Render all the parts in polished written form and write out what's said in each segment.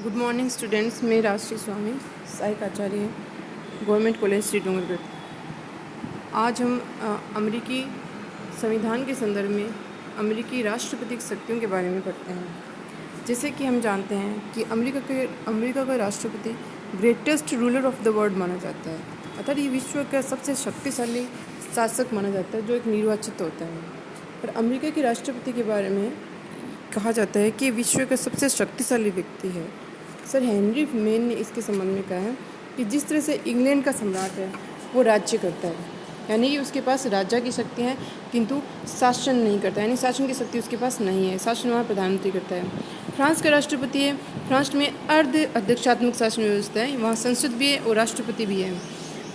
Good morning students. मैं राजश्री स्वामी, सहायक आचार्य, government college Shri Dungargarh. आज हम अमेरिकी संविधान के संदर्भ में अमेरिकी राष्ट्रपति की शक्तियों के बारे में पढ़ते हैं। जैसे कि हम जानते हैं कि अमेरिका का राष्ट्रपति greatest ruler of the world माना जाता है, अर्थात ये विश्व का सबसे शक्तिशाली शासक माना जाता है जो एक निर्वाचित होता है। पर अमेरिका के राष्ट्रपति के बारे में कहा जाता है कि विश्व का सबसे शक्तिशाली व्यक्ति है। सर हेनरी मेन ने इसके संबंध में कहा है कि जिस तरह से इंग्लैंड का सम्राट है वो राज्य करता है, यानी कि उसके पास राजा की शक्ति है किंतु शासन नहीं करता, यानी शासन की शक्ति उसके पास नहीं है। शासन वहाँ प्रधानमंत्री करता है। फ्रांस का राष्ट्रपति है। फ्रांस में अर्ध अध्यक्षात्मक शासन व्यवस्था है, वहाँ संसद भी है और राष्ट्रपति भी है।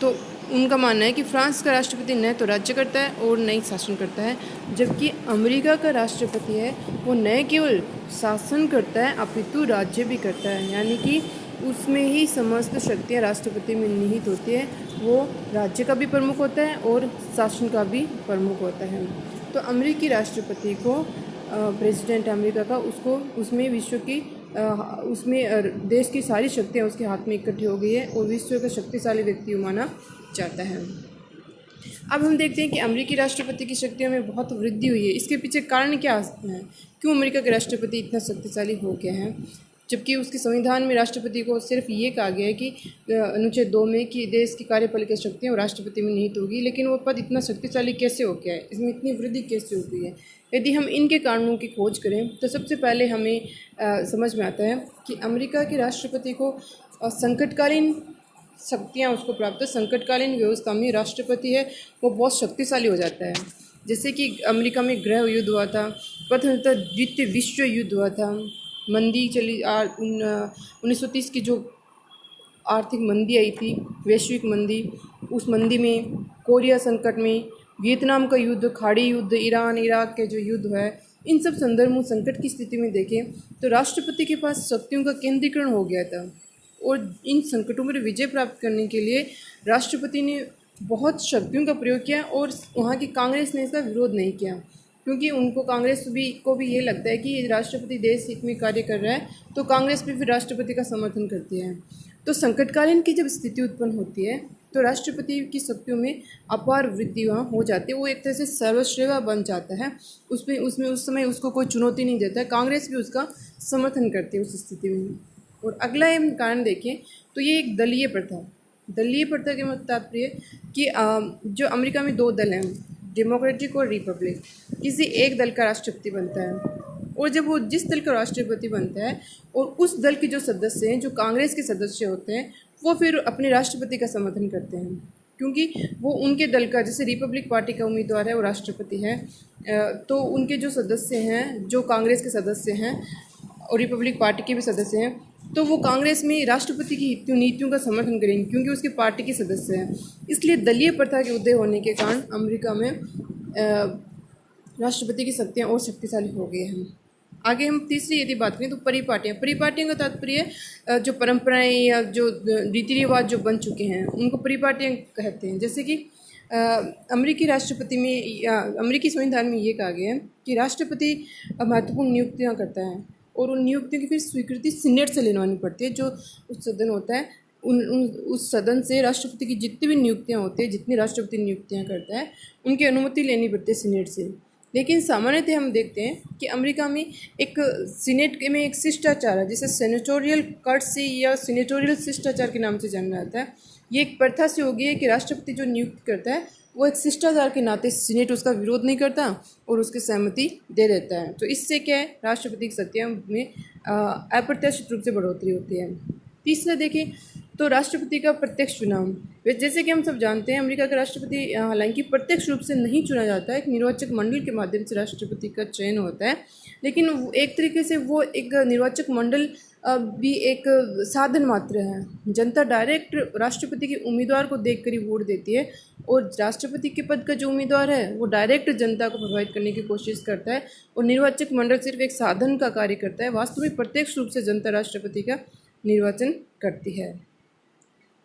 तो उनका मानना है कि फ्रांस का राष्ट्रपति न तो राज्य करता है और न ही शासन करता है, जबकि अमेरिका का राष्ट्रपति है वो न केवल शासन करता है अपितु राज्य भी करता है, यानी कि उसमें ही समस्त शक्तियाँ राष्ट्रपति में निहित होती है। वो राज्य का भी प्रमुख होता है और शासन का भी प्रमुख होता है। तो अमेरिकी राष्ट्रपति को प्रेसिडेंट अमेरिका का उसको उसमें विश्व की उसमें देश की सारी शक्तियाँ उसके हाथ में इकट्ठी हो गई है और विश्व का शक्तिशाली व्यक्ति माना जाता है। अब हम देखते हैं कि अमेरिकी राष्ट्रपति की शक्तियों में बहुत वृद्धि हुई है। इसके पीछे कारण क्या है, क्यों अमेरिका के राष्ट्रपति इतना शक्तिशाली हो गया है, जबकि उसके संविधान में राष्ट्रपति को सिर्फ ये कहा गया है कि अनुच्छेद 2 में कि देश की कार्यपालिका शक्तियाँ राष्ट्रपति में निहित होगी, लेकिन वो पद इतना शक्तिशाली कैसे हो गया है, इसमें इतनी वृद्धि कैसे हो गई है। यदि हम इनके कारणों की खोज करें तो सबसे पहले हमें समझ में आता है कि अमेरिका के राष्ट्रपति को संकटकालीन शक्तियाँ उसको प्राप्त है। संकटकालीन व्यवस्था में राष्ट्रपति है वो बहुत शक्तिशाली हो जाता है। जैसे कि अमेरिका में गृह युद्ध हुआ था, प्रथमतः द्वितीय विश्व युद्ध हुआ था, मंदी चली 1930 की जो आर्थिक मंदी आई थी, वैश्विक मंदी, उस मंदी में कोरिया संकट में, वियतनाम का युद्ध, खाड़ी युद्ध, ईरान इराक के जो युद्ध है, इन सब संदर्भ में संकट की स्थिति में देखें तो राष्ट्रपति के पास शक्तियों का केंद्रीकरण हो गया था और इन संकटों पर विजय प्राप्त करने के लिए राष्ट्रपति ने बहुत शक्तियों का प्रयोग किया और वहाँ की कांग्रेस ने इसका विरोध नहीं किया, क्योंकि उनको कांग्रेस को भी ये लगता है कि राष्ट्रपति देश हित में कार्य कर रहा है, तो कांग्रेस भी फिर राष्ट्रपति का समर्थन करती है। तो संकटकालीन की जब स्थिति उत्पन्न होती है तो राष्ट्रपति की शक्तियों में अपार वृद्धि वहाँ हो जाती है। वो एक तरह से सर्वश्रेष्ठ बन जाता है, उसमें उस समय उसको कोई चुनौती नहीं देता है, कांग्रेस भी उसका समर्थन करती है उस स्थिति में। और अगला हम कारण देखें तो ये एक दलीय प्रथा के मतलब तात्पर्य कि जो अमेरिका में 2 दल हैं, डेमोक्रेटिक और रिपब्लिक, किसी एक दल का राष्ट्रपति बनता है और जब वो जिस दल का राष्ट्रपति बनता है और उस दल के जो सदस्य हैं, जो कांग्रेस के सदस्य होते हैं, वो फिर अपने राष्ट्रपति का समर्थन करते हैं, क्योंकि वो उनके दल का, जैसे रिपब्लिक पार्टी का उम्मीदवार है वो राष्ट्रपति है, तो उनके जो सदस्य हैं, जो कांग्रेस के सदस्य हैं और रिपब्लिक पार्टी के भी सदस्य हैं, तो वो कांग्रेस में राष्ट्रपति की नीतियों का समर्थन करेंगे क्योंकि उसके पार्टी के सदस्य हैं। इसलिए दलीय प्रथा के उदय होने के कारण अमेरिका में राष्ट्रपति की शक्तियाँ और शक्तिशाली हो गई हैं। आगे हम तीसरी यदि बात करें तो परिपाटियाँ का तात्पर्य जो परंपराएं या जो रीति रिवाज जो बन चुके हैं उनको परिपाटियाँ कहते हैं। जैसे कि अमेरिकी राष्ट्रपति में या अमेरिकी संविधान में ये कहा गया है कि राष्ट्रपति महत्वपूर्ण नियुक्तियाँ करता है और उन नियुक्तियों की फिर स्वीकृति सीनेट से लेनी पड़ती है। जो उस सदन होता है उस सदन से राष्ट्रपति की जितनी भी नियुक्तियाँ होती है, जितनी राष्ट्रपति नियुक्तियाँ करता है, उनकी अनुमति लेनी पड़ती है सीनेट से। लेकिन सामान्यतः हम देखते हैं कि अमेरिका में एक सीनेट में एक शिष्टाचार है, जिसे सेनेटोरियल कर्टसी या सीनेटोरियल शिष्टाचार के नाम से जाना जाता है। ये एक प्रथा से हो गई है कि राष्ट्रपति जो नियुक्त करता है वो एक शिष्टाचार के नाते सीनेट उसका विरोध नहीं करता और उसकी सहमति दे देता है। तो इससे क्या है, राष्ट्रपति की शक्तियों में अप्रत्याशित रूप से बढ़ोतरी होती है। तीसरा देखें तो राष्ट्रपति का प्रत्यक्ष चुनाव। जैसे कि हम सब जानते हैं अमेरिका का राष्ट्रपति हालांकि प्रत्यक्ष रूप से नहीं चुना जाता है, एक निर्वाचक मंडल के माध्यम से राष्ट्रपति का चयन होता है, लेकिन एक तरीके से वो एक निर्वाचक मंडल भी एक साधन मात्र है। जनता डायरेक्ट राष्ट्रपति के उम्मीदवार को देखकर ही वोट देती है और राष्ट्रपति के पद का जो उम्मीदवार है वो डायरेक्ट जनता को प्रभावित करने की कोशिश करता है और निर्वाचक मंडल सिर्फ एक साधन का कार्य करता है। वास्तव में प्रत्यक्ष रूप से जनता राष्ट्रपति का निर्वाचन करती है।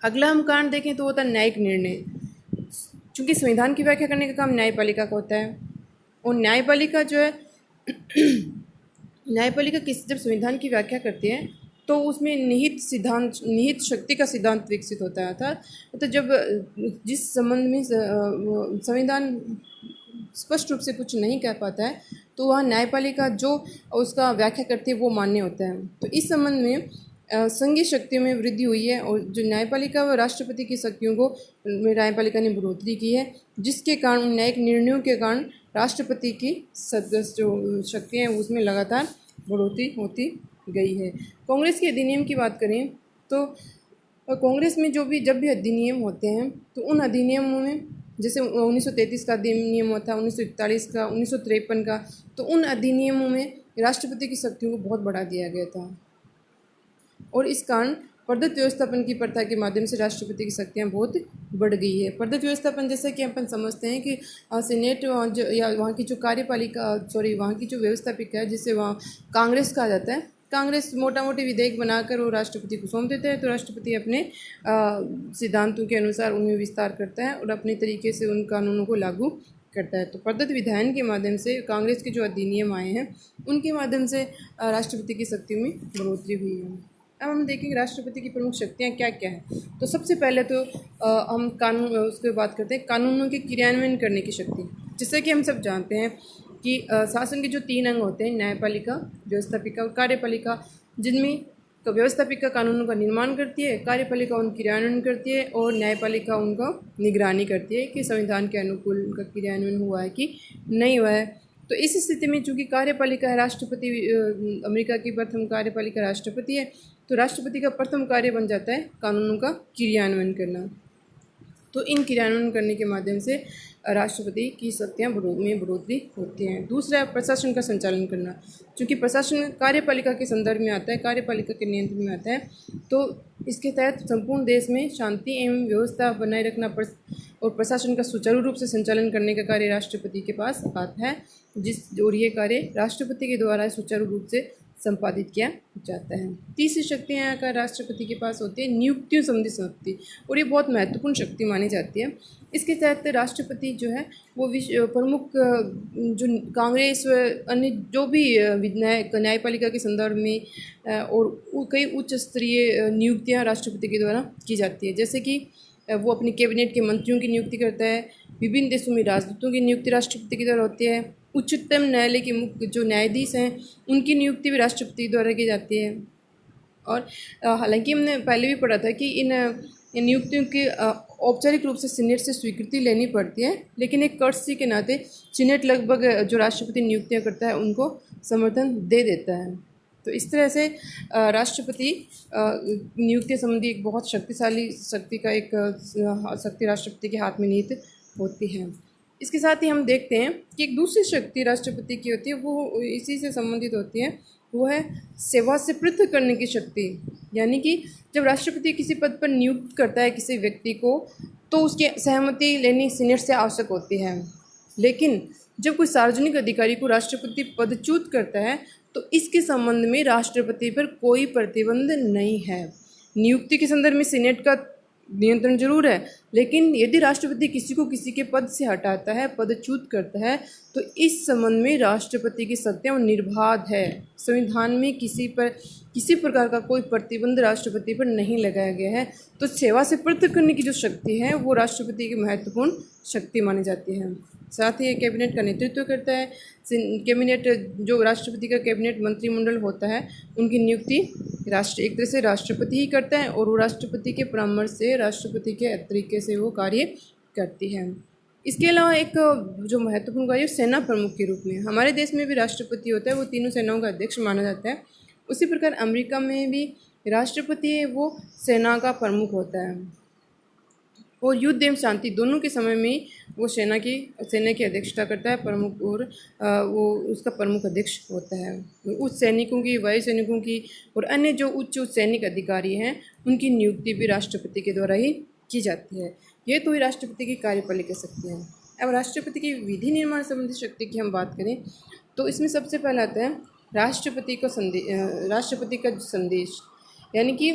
अगला हम कारण देखें तो होता है न्यायिक निर्णय। चूँकि संविधान की व्याख्या करने का काम न्यायपालिका का होता है और न्यायपालिका जो है न्यायपालिका जब संविधान की व्याख्या करती है तो उसमें निहित शक्ति का सिद्धांत विकसित होता है। अर्थात तो जब जिस संबंध में संविधान स्पष्ट रूप से कुछ नहीं कह पाता है, तो वहाँ न्यायपालिका जो उसका व्याख्या करती है वो मान्य होता है। तो इस संबंध में संघीय शक्तियों में वृद्धि हुई है, और जो न्यायपालिका व राष्ट्रपति की शक्तियों को न्यायपालिका ने बढ़ोतरी की है, जिसके कारण न्यायिक निर्णयों के कारण राष्ट्रपति की सदस्य जो शक्तियाँ हैं उसमें लगातार बढ़ोतरी होती गई है। कांग्रेस के अधिनियम की बात करें तो कांग्रेस में जब भी अधिनियम होते हैं, तो उन अधिनियमों में जैसे 1933 का अधिनियम हुआ था, 1941 का, 1953 का, तो उन अधिनियमों में राष्ट्रपति की शक्तियों को बहुत बढ़ा दिया गया था, और इस कारण पद्धति व्यवस्थापन की प्रथा के माध्यम से राष्ट्रपति की शक्तियाँ बहुत बढ़ गई है। पद्धति व्यवस्थापन जैसे कि अपन समझते हैं कि सीनेट या वहाँ की जो वहाँ की जो व्यवस्थापिका है, जिसे वहाँ कांग्रेस कहा जाता है, कांग्रेस मोटा मोटी विधेयक बनाकर वो राष्ट्रपति को सौंप देते हैं, तो राष्ट्रपति अपने सिद्धांतों के अनुसार उनमें विस्तार करता है और अपने तरीके से उन कानूनों को लागू करता है। तो पद्धति विधायन के माध्यम से कांग्रेस के जो अधिनियम आए हैं, उनके माध्यम से राष्ट्रपति की शक्ति में बढ़ोतरी हुई है। अब हम देखेंगे राष्ट्रपति की प्रमुख शक्तियाँ क्या क्या हैं। तो सबसे पहले तो हम उसके बात करते हैं कानूनों के क्रियान्वयन करने की शक्ति। जैसे कि हम सब जानते हैं कि शासन के जो 3 अंग होते हैं, न्यायपालिका, व्यवस्थापिका और कार्यपालिका, जिनमें व्यवस्थापिका कानूनों का निर्माण करती है, कार्यपालिका उनका क्रियान्वयन करती है और न्यायपालिका उनका निगरानी करती है कि संविधान के अनुकूल उनका क्रियान्वयन हुआ है कि नहीं हुआ है। तो इस स्थिति में चूँकि कार्यपालिका है, राष्ट्रपति अमेरिका की प्रथम कार्यपालिका राष्ट्रपति है, तो राष्ट्रपति का प्रथम कार्य बन जाता है कानूनों का क्रियान्वयन करना। तो इन क्रियान्वयन करने के माध्यम से राष्ट्रपति की शक्तियाँ में बढ़ोतरी होती हैं। दूसरा, प्रशासन का संचालन करना। चूँकि प्रशासन कार्यपालिका के संदर्भ में आता है, कार्यपालिका के नियंत्रण में आता है, तो इसके तहत संपूर्ण देश में शांति एवं व्यवस्था बनाए रखना और प्रशासन का सुचारू रूप से संचालन करने का कार्य राष्ट्रपति के पास आता है, और ये कार्य राष्ट्रपति के द्वारा सुचारू रूप से संपादित किया जाता है। तीसरी शक्ति यहाँ का राष्ट्रपति के पास होती है नियुक्तियों संबंधी शक्ति, और ये बहुत महत्वपूर्ण शक्ति मानी जाती है। इसके तहत राष्ट्रपति जो है वो प्रमुख जो कांग्रेस व अन्य जो भी न्यायपालिका के संदर्भ में और कई उच्च स्तरीय नियुक्तियाँ राष्ट्रपति के द्वारा की जाती है। जैसे कि वो अपनी कैबिनेट के मंत्रियों की नियुक्ति करता है, विभिन्न देशों में राजदूतों की नियुक्ति राष्ट्रपति के द्वारा होती है, उच्चतम न्यायालय के मुख्य जो न्यायाधीश हैं उनकी नियुक्ति भी राष्ट्रपति द्वारा की जाती है। और हालांकि हमने पहले भी पढ़ा था कि इन नियुक्तियों की औपचारिक रूप से सीनेट से स्वीकृति लेनी पड़ती है, लेकिन एक कर्टसी के नाते सीनेट लगभग जो राष्ट्रपति नियुक्तियाँ करता है उनको समर्थन दे देता है। तो इस तरह से राष्ट्रपति नियुक्ति संबंधी एक बहुत शक्तिशाली शक्ति राष्ट्रपति के हाथ में निहित होती है। इसके साथ ही हम देखते हैं कि एक दूसरी शक्ति राष्ट्रपति की होती है, वो इसी से संबंधित होती है, वो है सेवा से पृथक करने की शक्ति। यानी कि जब राष्ट्रपति किसी पद पर नियुक्त करता है किसी व्यक्ति को, तो उसकी सहमति लेनी सीनेट से आवश्यक होती है, लेकिन जब कोई सार्वजनिक अधिकारी को राष्ट्रपति पदच्युत करता है तो इसके संबंध में राष्ट्रपति पर कोई प्रतिबंध नहीं है। नियुक्ति के संदर्भ में सीनेट का नियंत्रण जरूर है, लेकिन यदि राष्ट्रपति किसी को किसी के पद से हटाता है, पदच्युत करता है, तो इस संबंध में राष्ट्रपति की शक्तियाँ निर्बाध है। संविधान में किसी प्रकार का कोई प्रतिबंध राष्ट्रपति पर नहीं लगाया गया है। तो सेवा से पृथक करने की जो शक्ति है वो राष्ट्रपति की महत्वपूर्ण शक्ति मानी जाती है। साथ ही कैबिनेट का नेतृत्व करता है। कैबिनेट जो राष्ट्रपति का कैबिनेट मंत्रिमंडल होता है उनकी नियुक्ति एक तरह से राष्ट्रपति ही करता है, और वो राष्ट्रपति के परामर्श से, राष्ट्रपति के तरीके से वो कार्य करती है। इसके अलावा एक जो महत्वपूर्ण कार्य सेना प्रमुख के रूप में हमारे देश में भी राष्ट्रपति होता है, वो तीनों सेनाओं का अध्यक्ष माना जाता है। उसी प्रकार अमेरिका में भी राष्ट्रपति है वो सेना का प्रमुख होता है, और युद्ध एवं शांति दोनों के समय में वो सेना की अध्यक्षता करता है प्रमुख, और वो उसका प्रमुख अध्यक्ष होता है। उच्च सैनिकों की, वायु सैनिकों की और अन्य जो उच्च सैनिक अधिकारी हैं उनकी नियुक्ति भी राष्ट्रपति के द्वारा ही की जाती है। ये तो ही राष्ट्रपति की कार्यपालिका शक्ति है। अब राष्ट्रपति की विधि निर्माण संबंधी शक्ति की हम बात करें तो इसमें सबसे पहला आता है राष्ट्रपति का संदेश। यानी कि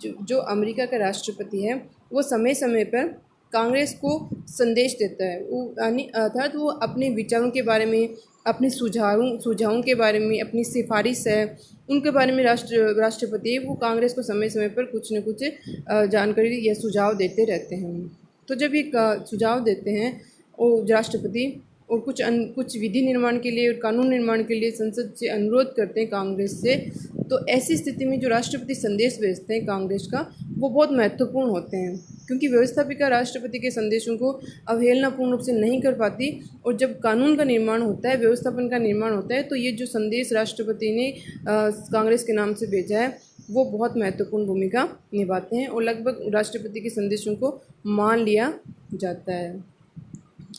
जो अमेरिका का राष्ट्रपति है वो समय समय पर कांग्रेस को संदेश देता है, वो यानी अर्थात वो अपने विचारों के बारे में, अपने सुझावों के बारे में, अपनी सिफारिश है उनके बारे में राष्ट्रपति वो कांग्रेस को समय समय पर कुछ न कुछ जानकारी या सुझाव देते रहते हैं। तो जब ये सुझाव देते हैं वो राष्ट्रपति और कुछ विधि निर्माण के लिए और कानून निर्माण के लिए संसद से अनुरोध करते हैं कांग्रेस से, तो ऐसी स्थिति में जो राष्ट्रपति संदेश भेजते हैं कांग्रेस का वो बहुत महत्वपूर्ण होते हैं, क्योंकि व्यवस्थापिका राष्ट्रपति के संदेशों को अवहेलनापूर्ण रूप से नहीं कर पाती। और जब कानून का निर्माण होता है, व्यवस्थापन का निर्माण होता है, तो ये जो संदेश राष्ट्रपति ने कांग्रेस के नाम से भेजा है वो बहुत महत्वपूर्ण भूमिका निभाते हैं और लगभग राष्ट्रपति के संदेशों को मान लिया जाता है।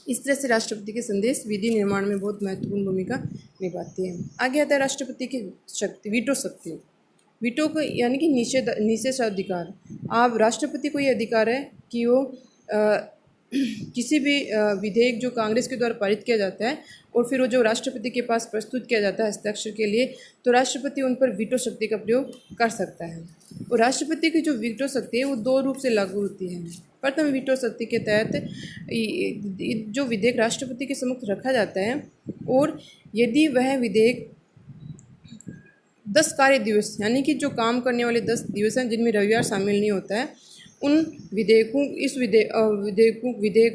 इस तरह से राष्ट्रपति के संदेश विधि निर्माण में बहुत महत्वपूर्ण भूमिका निभाती है। आगे आता है राष्ट्रपति की शक्ति, वीटो शक्ति। वीटो को यानी कि निषेधाधिकार। अब राष्ट्रपति को ये अधिकार है कि वो किसी भी विधेयक जो कांग्रेस के द्वारा पारित किया जाता है और फिर वो जो राष्ट्रपति के पास प्रस्तुत किया जाता है हस्ताक्षर के लिए, तो राष्ट्रपति उन पर वीटो शक्ति का प्रयोग कर सकता है। और राष्ट्रपति की जो वीटो शक्ति है वो दो रूप से लागू होती है। प्रथम वीटो शक्ति के तहत जो विधेयक राष्ट्रपति के समक्ष रखा जाता है और यदि वह विधेयक 10 कार्य दिवस यानी कि जो काम करने वाले 10 दिवस हैं जिनमें रविवार शामिल नहीं होता है, उन विधेयक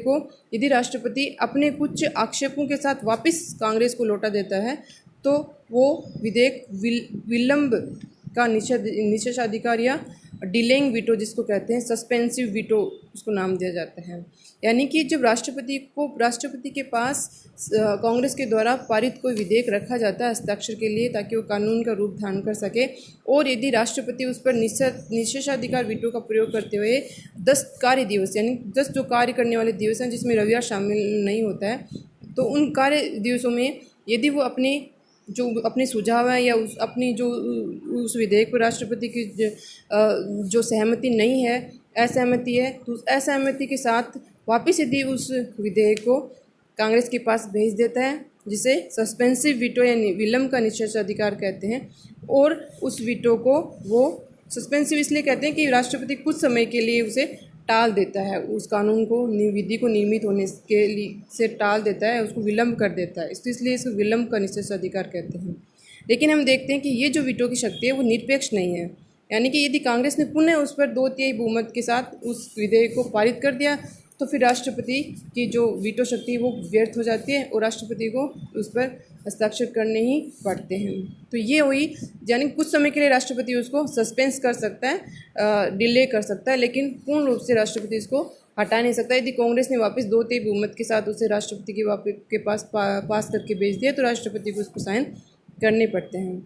को यदि राष्ट्रपति अपने कुछ आक्षेपों के साथ वापस कांग्रेस को लौटा देता है तो वो विधेयक विलंब का निषेधाधिकार या डिलेइंग वीटो जिसको कहते हैं, सस्पेंसिव वीटो उसको नाम दिया जाता है। यानी कि जब राष्ट्रपति के पास कांग्रेस के द्वारा पारित कोई विधेयक रखा जाता है हस्ताक्षर के लिए ताकि वो कानून का रूप धारण कर सके, और यदि राष्ट्रपति उस पर निषेधाधिकार वीटो का प्रयोग करते हुए 10 कार्य दिवस यानी 10 जो कार्य करने वाले दिवस हैं जिसमें रविवार शामिल नहीं होता है, तो उन कार्य दिवसों में यदि वो अपने सुझाव है या अपनी जो उस विधेयक पर राष्ट्रपति की जो सहमति नहीं है, असहमति है, तो उस असहमति के साथ वापस यदि उस विधेयक को कांग्रेस के पास भेज देता है, जिसे सस्पेंसिव वीटो या विलंब का निषेधाधिकार कहते हैं। और उस वीटो को वो सस्पेंसिव इसलिए कहते हैं कि राष्ट्रपति कुछ समय के लिए उसे टाल देता है, उस कानून को विधि को निर्मित होने के लिए से टाल देता है, उसको विलंब कर देता है, इसलिए इसको विलंब का निषेधाधिकार कहते हैं। लेकिन हम देखते हैं कि ये जो वीटो की शक्ति है वो निरपेक्ष नहीं है, यानी कि यदि कांग्रेस ने पुनः उस पर 2/3 बहुमत के साथ उस विधेयक को पारित कर दिया तो फिर राष्ट्रपति की जो वीटो शक्ति है वो व्यर्थ हो जाती है और राष्ट्रपति को उस पर हस्ताक्षर करने ही पड़ते हैं। तो ये हुई, यानी कुछ समय के लिए राष्ट्रपति उसको सस्पेंस कर सकता है, डिले कर सकता है, लेकिन पूर्ण रूप से राष्ट्रपति इसको हटा नहीं सकता। यदि कांग्रेस ने वापस 2/3 बहुमत के साथ उसे राष्ट्रपति के पास पास करके भेज दिया तो राष्ट्रपति को उसको साइन करने पड़ते हैं।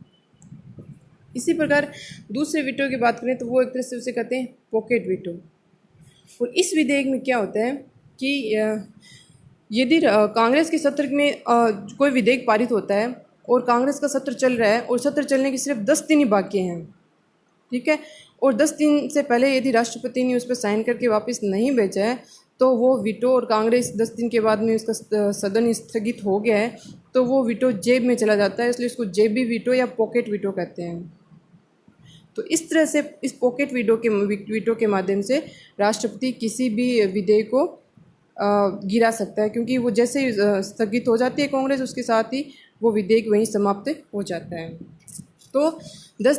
इसी प्रकार दूसरे वीटो की बात करें तो वो एक तरह से उसे कहते हैं पॉकेट वीटो। और इस विधेयक में क्या होता है कि यदि कांग्रेस के सत्र में कोई विधेयक पारित होता है और कांग्रेस का सत्र चल रहा है और सत्र चलने के सिर्फ 10 दिन ही बाकी हैं, ठीक है, और 10 दिन से पहले यदि राष्ट्रपति ने उस पर साइन करके वापस नहीं भेजा है तो वो वीटो, और कांग्रेस 10 दिन के बाद में उसका सदन स्थगित हो गया है तो वो वीटो जेब में चला जाता है, इसलिए उसको जेबी वीटो या पॉकेट वीटो कहते हैं। तो इस तरह से इस पॉकेट वीटो के माध्यम से राष्ट्रपति किसी भी विधेयक को गिरा सकता है, क्योंकि वो जैसे ही स्थगित हो जाती है कांग्रेस उसके साथ ही वो विधेयक वहीं समाप्त हो जाता है। तो 10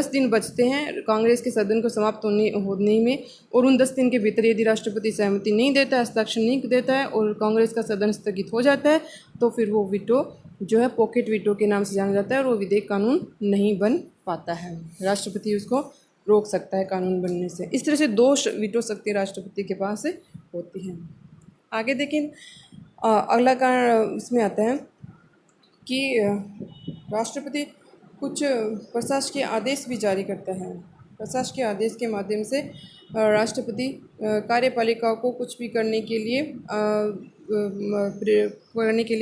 दिन बचते हैं कांग्रेस के सदन को समाप्त होने में, और उन 10 दिन के भीतर यदि राष्ट्रपति सहमति नहीं देता है, हस्ताक्षर नहीं देता है और कांग्रेस का सदन स्थगित हो जाता है तो फिर वो वीटो जो है पॉकेट वीटो के नाम से जाना जाता है और वो विधेयक कानून नहीं बन पाता है। राष्ट्रपति उसको रोक सकता है कानून बनने से। इस तरह से 2 वीटो शक्ति राष्ट्रपति के पास होती हैं। आगे देखें, अगला कारण इसमें आता है कि राष्ट्रपति कुछ प्रशासकीय आदेश भी जारी करता है। प्रशासकीय आदेश के माध्यम से राष्ट्रपति कार्यपालिका को कुछ भी करने के लिए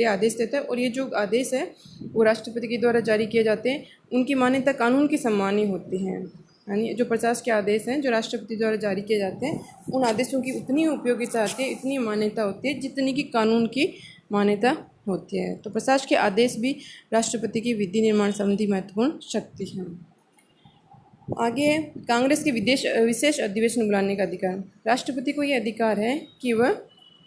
आदेश देता है, और ये जो आदेश है वो राष्ट्रपति के द्वारा जारी किए जाते हैं, उनकी मान्यता कानून के समान ही होती है। यानी जो प्रशासकीय आदेश हैं जो राष्ट्रपति द्वारा जारी किए जाते हैं उन आदेशों की उतनी उपयोगिता होती है, इतनी मान्यता होती है जितनी कि कानून की मान्यता होती है। तो प्रशासकीय आदेश भी राष्ट्रपति की विधि निर्माण संबंधी महत्वपूर्ण शक्ति है। आगे है कांग्रेस के विशेष अधिवेशन बुलाने का अधिकार। राष्ट्रपति को यह अधिकार है कि वह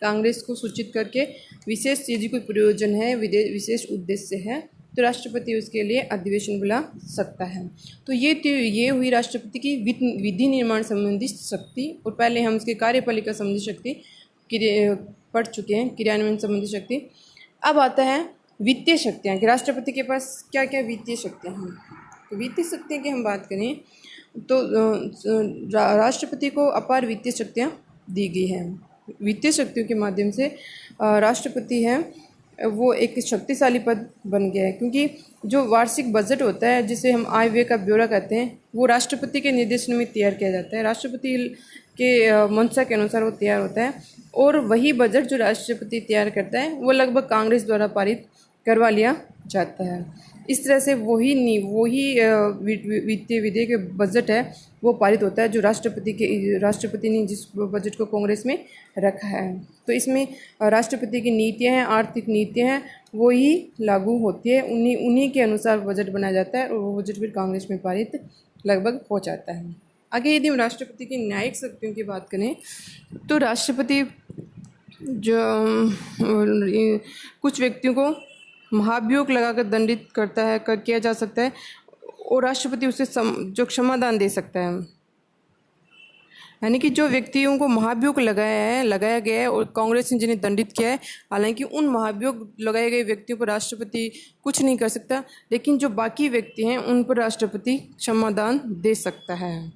कांग्रेस को सूचित करके विशेष यदि कोई प्रयोजन है, विशेष उद्देश्य है, तो राष्ट्रपति उसके लिए अधिवेशन बुला सकता है। तो ये हुई राष्ट्रपति की विधि निर्माण संबंधी शक्ति। और पहले हम उसके कार्यपालिका संबंधी शक्ति पढ़ चुके हैं, क्रियान्वयन संबंधी शक्ति। अब आता है वित्तीय शक्तियाँ कि राष्ट्रपति के पास क्या क्या वित्तीय शक्तियाँ हैं। तो वित्तीय शक्तियाँ की हम बात करें तो राष्ट्रपति को अपार वित्तीय शक्तियाँ दी गई हैं। वित्तीय शक्तियों के माध्यम से राष्ट्रपति है वो एक शक्तिशाली पद बन गया है, क्योंकि जो वार्षिक बजट होता है जिसे हम आय व्यय का ब्यौरा कहते हैं, वो राष्ट्रपति के निर्देशन में तैयार किया जाता है। राष्ट्रपति के मंशा के अनुसार वो तैयार होता है, और वही बजट जो राष्ट्रपति तैयार करता है वो लगभग कांग्रेस द्वारा पारित करवा लिया जाता है। इस तरह से वही वित्तीय विधेयक बजट है वो पारित होता है जो राष्ट्रपति ने जिस बजट को कांग्रेस में रखा है। तो इसमें राष्ट्रपति की नीतियां हैं, आर्थिक नीतियां हैं, वो ही लागू होती है, उन्हीं के अनुसार बजट बनाया जाता है, और वो बजट फिर कांग्रेस में पारित लगभग हो जाता है। आगे यदि हम राष्ट्रपति की न्यायिक शक्तियों की बात करें तो राष्ट्रपति जो कुछ व्यक्तियों को महाभियोग लगाकर दंडित करता है किया जा सकता है, और राष्ट्रपति उसे जो क्षमादान दे सकता है। यानी कि जो व्यक्तियों को महाभियोग लगाया गया है और कांग्रेस ने जिन्हें दंडित किया है, हालांकि उन महाभियोग लगाए गए व्यक्तियों पर राष्ट्रपति कुछ नहीं कर सकता, लेकिन जो बाकी व्यक्ति हैं उन पर राष्ट्रपति क्षमादान दे सकता है।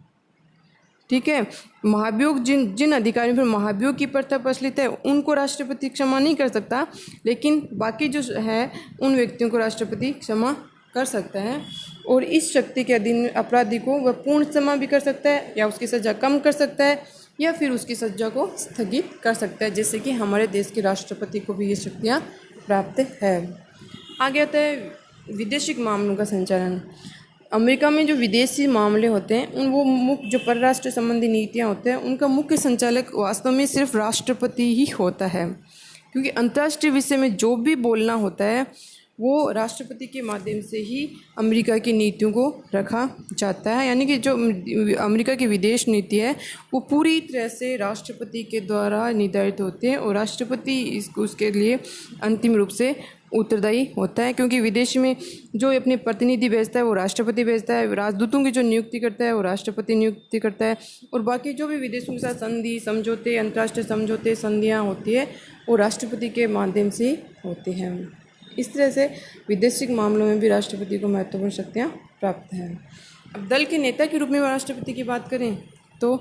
ठीक है, महाभियोग जिन अधिकारियों पर महाभियोग की प्रथा प्रचलित है उनको राष्ट्रपति क्षमा नहीं कर सकता, लेकिन बाकी जो है उन व्यक्तियों को राष्ट्रपति क्षमा कर सकता है। और इस शक्ति के अधीन अपराधी को वह पूर्ण क्षमा भी कर सकता है, या उसकी सज़ा कम कर सकता है, या फिर उसकी सज़ा को स्थगित कर सकता है, जैसे कि हमारे देश के राष्ट्रपति को भी ये शक्तियाँ प्राप्त है। आगे आता है विदेशिक मामलों का संचालन। अमेरिका में जो विदेशी मामले होते हैं वो मुख्य जो परराष्ट्र संबंधी नीतियाँ होते हैं उनका मुख्य संचालक वास्तव में सिर्फ राष्ट्रपति ही होता है, क्योंकि अंतर्राष्ट्रीय विषय में जो भी बोलना होता है वो राष्ट्रपति के माध्यम से ही अमेरिका की नीतियों को रखा जाता है। यानी कि जो अमेरिका की विदेश नीति है वो पूरी तरह से राष्ट्रपति के द्वारा निर्धारित होती है, और राष्ट्रपति उसके लिए अंतिम रूप से उत्तरदायी होता है, क्योंकि विदेश में जो अपने प्रतिनिधि भेजता है वो राष्ट्रपति भेजता है, राजदूतों की जो नियुक्ति करता है वो राष्ट्रपति नियुक्ति करता है, और बाकी जो भी विदेशों के साथ संधि समझौते अंतर्राष्ट्रीय समझौते संधियाँ होती है वो राष्ट्रपति के माध्यम से होते हैं। इस तरह से विदेशिक मामलों में भी राष्ट्रपति को महत्वपूर्ण शक्तियाँ प्राप्त हैं। अब दल के नेता के रूप में राष्ट्रपति की बात करें तो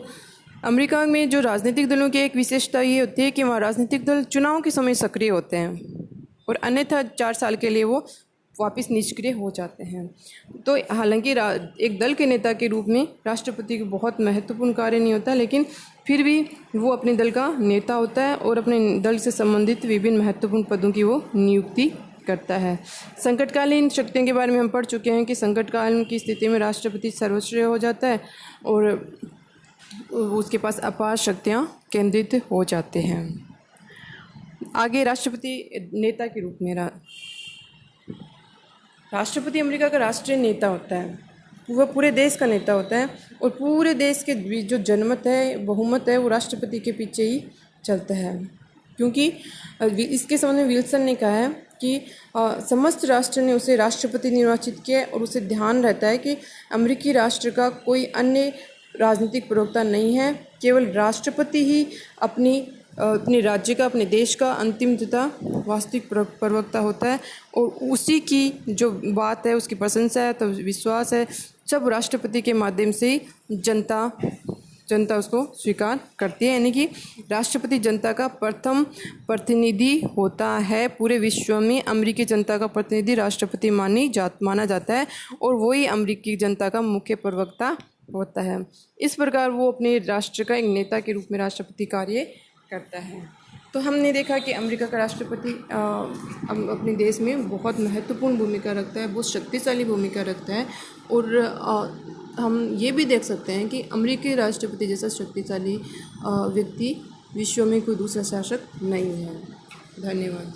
अमेरिका में जो राजनीतिक दलों की एक विशेषता ये होती है कि वहाँ राजनीतिक दल चुनाव के समय सक्रिय होते हैं, और अन्यथा 4 साल के लिए वो वापस निष्क्रिय हो जाते हैं। तो हालांकि एक दल के नेता के रूप में राष्ट्रपति को बहुत महत्वपूर्ण कार्य नहीं होता, लेकिन फिर भी वो अपने दल का नेता होता है और अपने दल से संबंधित विभिन्न महत्वपूर्ण पदों की वो नियुक्ति करता है। संकटकालीन शक्तियों के बारे में हम पढ़ चुके हैं कि संकटकाल की स्थिति में राष्ट्रपति सर्वश्रेय हो जाता है और उसके पास अपार शक्तियाँ केंद्रित हो जाते हैं। आगे राष्ट्रपति नेता के रूप में राष्ट्रपति अमेरिका का राष्ट्रीय नेता होता है, वह पूरे देश का नेता होता है, और पूरे देश के जो जनमत है बहुमत है वो राष्ट्रपति के पीछे ही चलता है, क्योंकि इसके संबंध में विल्सन ने कहा है कि समस्त राष्ट्र ने उसे राष्ट्रपति निर्वाचित किया और उसे ध्यान रहता है कि अमेरिकी राष्ट्र का कोई अन्य राजनीतिक प्रवक्ता नहीं है, केवल राष्ट्रपति ही अपने राज्य का अपने देश का अंतिम तथा वास्तविक प्रवक्ता होता है, और उसी की जो बात है उसकी प्रशंसा है तो विश्वास है सब राष्ट्रपति के माध्यम से ही जनता उसको स्वीकार करती है। यानी कि राष्ट्रपति जनता का प्रथम प्रतिनिधि होता है। पूरे विश्व में अमेरिकी जनता का प्रतिनिधि राष्ट्रपति माना जाता है, और वही अमेरिकी जनता का मुख्य प्रवक्ता होता है। इस प्रकार वो अपने राष्ट्र का एक नेता के रूप में राष्ट्रपति कार्य करता है। तो हमने देखा कि अमेरिका का राष्ट्रपति अपने देश में बहुत महत्वपूर्ण भूमिका रखता है, बहुत शक्तिशाली भूमिका रखता है, और हम ये भी देख सकते हैं कि अमेरिकी राष्ट्रपति जैसा शक्तिशाली व्यक्ति विश्व में कोई दूसरा शासक नहीं है। धन्यवाद।